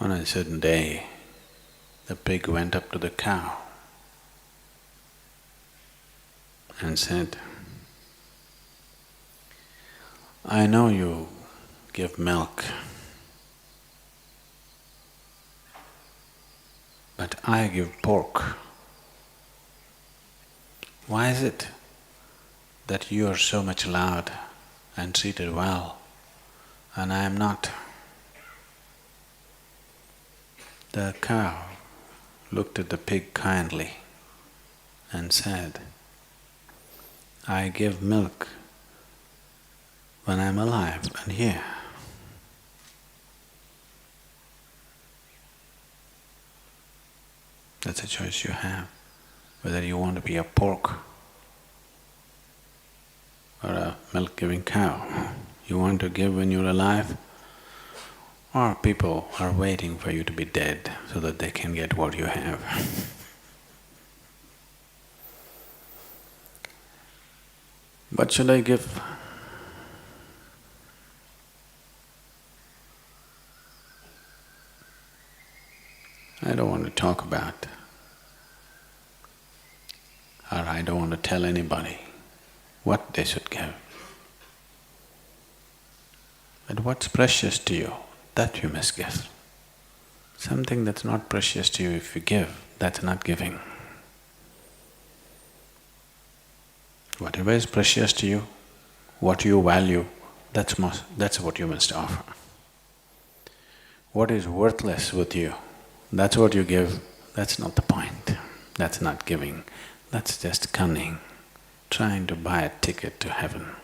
On a certain day, the pig went up to the cow and said, "I know you give milk, but I give pork. Why is it that you are so much loved and treated well, and I am not?" The cow looked at the pig kindly and said, "I give milk when I'm alive and here. That's a choice you have, whether you want to be a pork or a milk-giving cow. You want to give when you're alive, or people are waiting for you to be dead so that they can get what you have." What should I give? I don't want to talk about, or I don't want to tell anybody what they should give. But what's precious to you, that you must give. Something that's not precious to you, if you give, that's not giving. Whatever is precious to you, what you value, that's what you must offer. What is worthless with you, that's what you give, that's not the point. That's not giving, that's just cunning, trying to buy a ticket to heaven.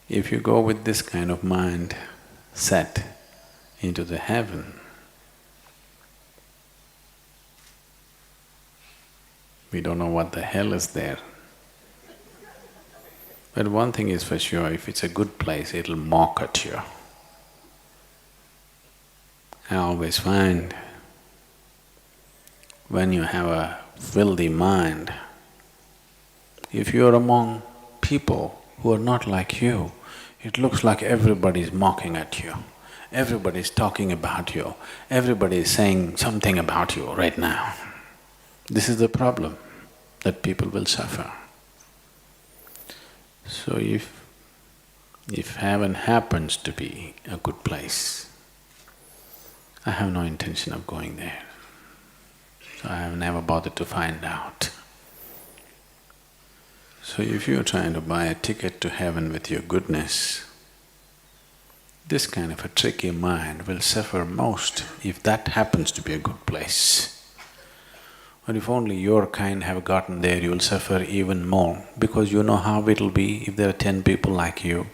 If you go with this kind of mind set into the heaven, we don't know what the hell is there. But one thing is for sure, if it's a good place, it'll mock at you. I always find when you have a filthy mind, if you're among people who are not like you, it looks like everybody's mocking at you, everybody's talking about you, everybody's saying something about you right now. This is the problem, that people will suffer. So if heaven happens to be a good place, I have no intention of going there. So I have never bothered to find out. So if you're trying to buy a ticket to heaven with your goodness, this kind of a tricky mind will suffer most if that happens to be a good place. Or if only your kind have gotten there, you'll suffer even more, because you know how it'll be if there are 10 people like you.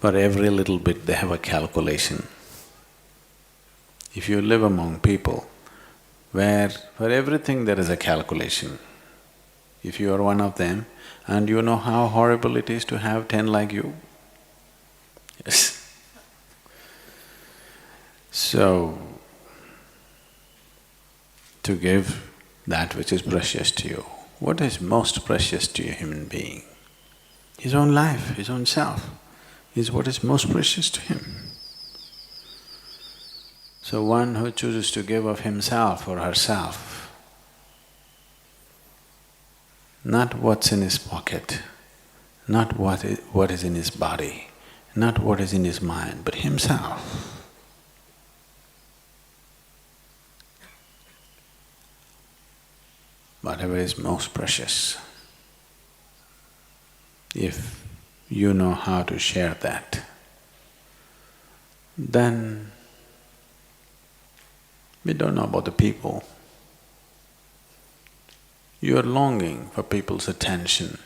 For every little bit they have a calculation. If you live among people where for everything there is a calculation, if you are one of them and you know how horrible it is to have 10 like you, yes. So, to give that which is precious to you. What is most precious to a human being? His own life, his own self is what is most precious to him. So one who chooses to give of himself or herself, not what's in his pocket, not what is in his body, not what is in his mind, but himself. Whatever is most precious, if you know how to share that, then we don't know about the people. You are longing for people's attention,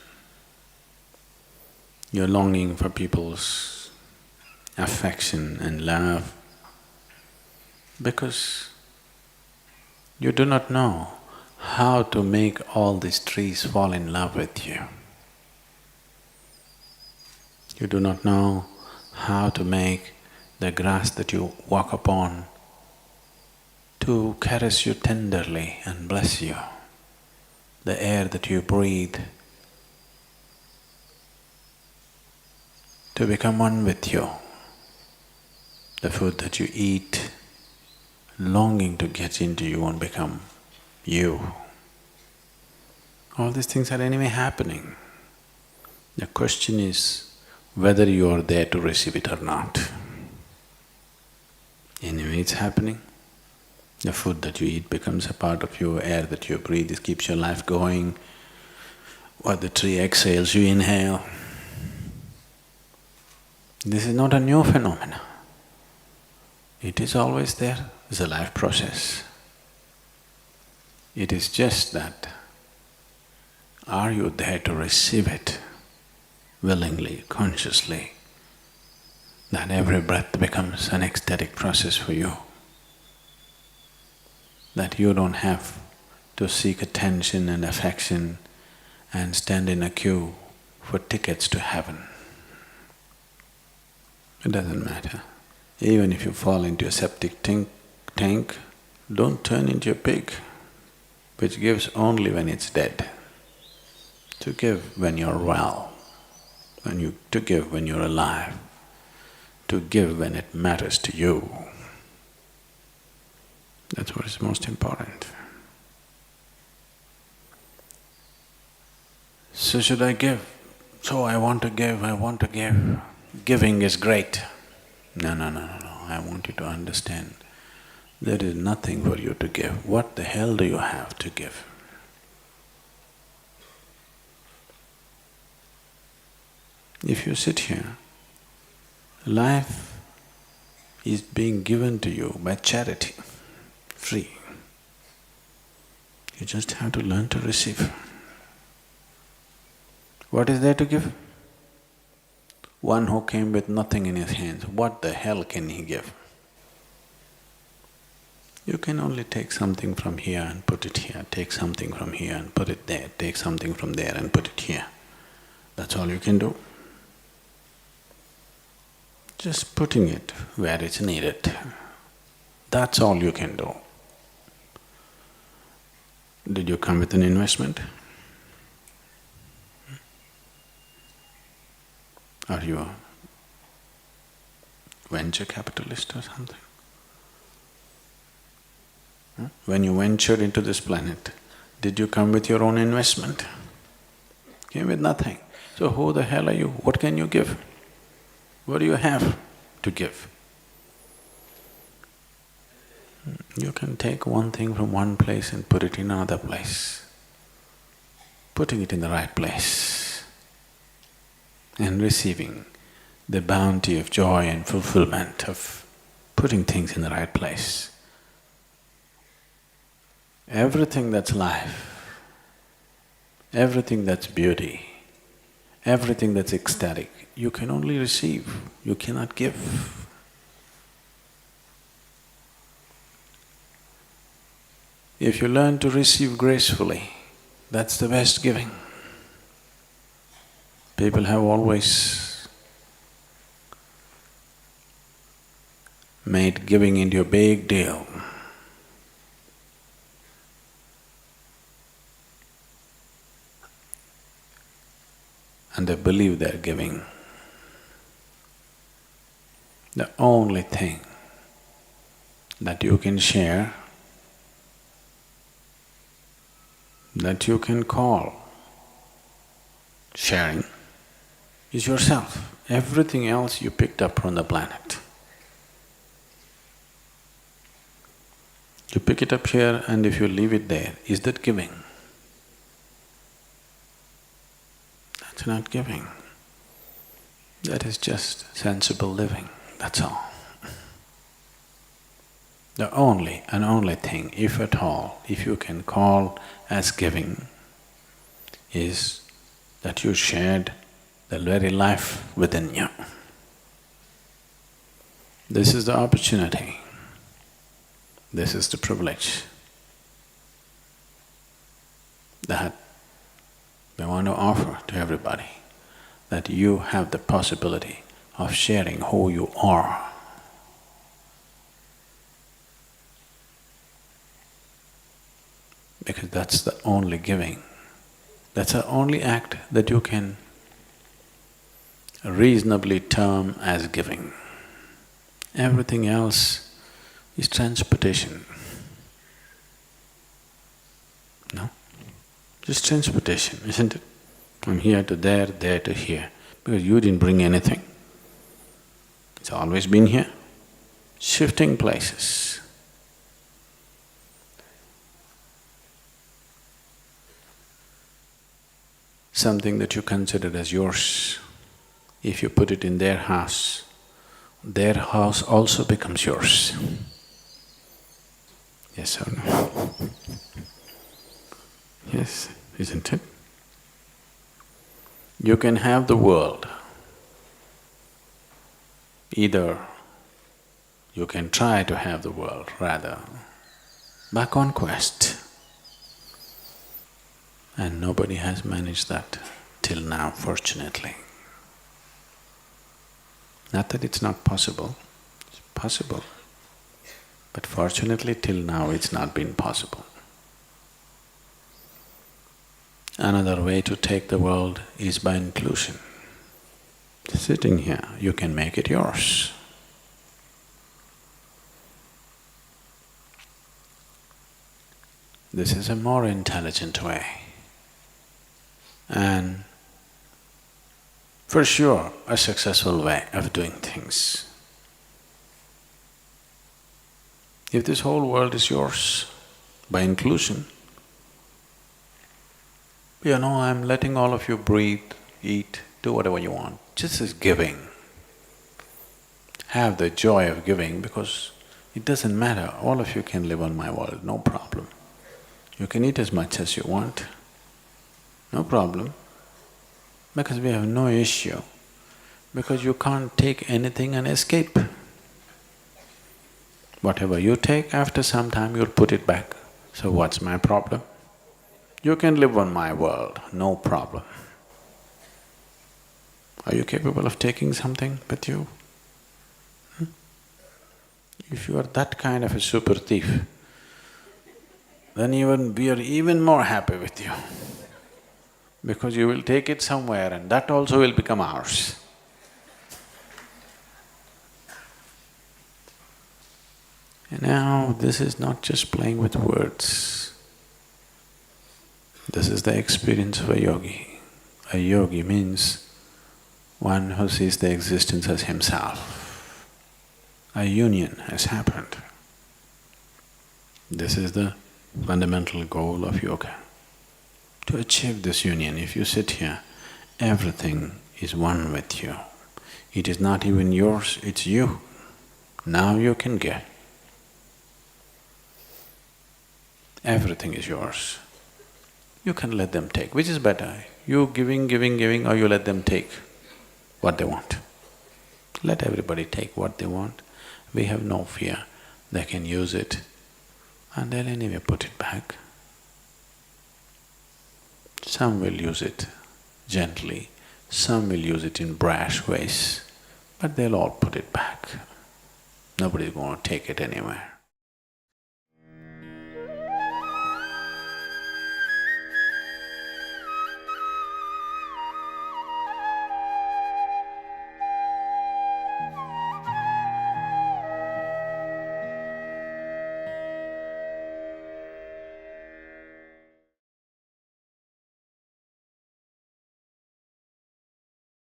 you're longing for people's affection and love, because you do not know how to make all these trees fall in love with you. You do not know how to make the grass that you walk upon to caress you tenderly and bless you, the air that you breathe to become one with you. The food that you eat, longing to get into you and become you. All these things are anyway happening. The question is whether you are there to receive it or not. Anyway, it's happening. The food that you eat becomes a part of you, air that you breathe, it keeps your life going. What the tree exhales, you inhale. This is not a new phenomenon. It is always there, it's a life process. It is just that, are you there to receive it willingly, consciously, that every breath becomes an ecstatic process for you? That you don't have to seek attention and affection and stand in a queue for tickets to heaven. It doesn't matter. Even if you fall into a septic tank, don't turn into a pig, which gives only when it's dead. To give when you're well, to give when you're alive, to give when it matters to you. That's what is most important. So should I give? So I want to give, I want to give. Giving is great. No, I want you to understand, there is nothing for you to give. What the hell do you have to give? If you sit here, life is being given to you by charity, free. You just have to learn to receive. What is there to give? One who came with nothing in his hands, what the hell can he give? You can only take something from here and put it here, take something from here and put it there, take something from there and put it here. That's all you can do. Just putting it where it's needed. That's all you can do. Did you come with an investment? Are you a venture capitalist or something? When you ventured into this planet, did you come with your own investment? Came with nothing. So who the hell are you? What can you give? What do you have to give? You can take one thing from one place and put it in another place. Putting it in the right place and receiving the bounty of joy and fulfillment of putting things in the right place. Everything that's life, everything that's beauty, everything that's ecstatic, you can only receive, you cannot give. If you learn to receive gracefully, that's the best giving. People have always made giving into a big deal. And they believe they're giving. The only thing that you can share, that you can call sharing, is yourself. Everything else you picked up from the planet. You pick it up here and if you leave it there, is that giving? That's not giving. That is just sensible living, that's all. The only and only thing, if at all, if you can call as giving, is that you shared the very life within you. This is the opportunity, this is the privilege that we want to offer to everybody, that you have the possibility of sharing who you are. Because that's the only giving, that's the only act that you can reasonably term as giving. Everything else is transportation. No? Just transportation, isn't it? From here to there to here, because you didn't bring anything. It's always been here, shifting places. Something that you considered as yours, if you put it in their house also becomes yours. Yes or no? Yes, isn't it? You can have the world. Either you can try to have the world, rather, by conquest. And nobody has managed that till now, fortunately. Not that it's not possible, it's possible. But fortunately, till now it's not been possible. Another way to take the world is by inclusion. Sitting here, you can make it yours. This is a more intelligent way. And for sure, a successful way of doing things. If this whole world is yours, by inclusion, I'm letting all of you breathe, eat, do whatever you want, just as giving. Have the joy of giving, because it doesn't matter, all of you can live on my world, no problem. You can eat as much as you want, no problem, because we have no issue, because you can't take anything and escape. Whatever you take, after some time you'll put it back. So what's my problem? You can live on my world, no problem. Are you capable of taking something with you? If you are that kind of a super thief, then we are even more happy with you, because you will take it somewhere and that also will become ours. And now, this is not just playing with words. This is the experience of a yogi. A yogi means one who sees the existence as himself. A union has happened. This is the fundamental goal of yoga. To achieve this union, if you sit here, everything is one with you. It is not even yours, it's you. Now you can get. Everything is yours. You can let them take. Which is better? You giving, or you let them take what they want? Let everybody take what they want. We have no fear. They can use it and they'll anyway put it back. Some will use it gently, some will use it in brash ways, but they'll all put it back. Nobody's going to take it anywhere.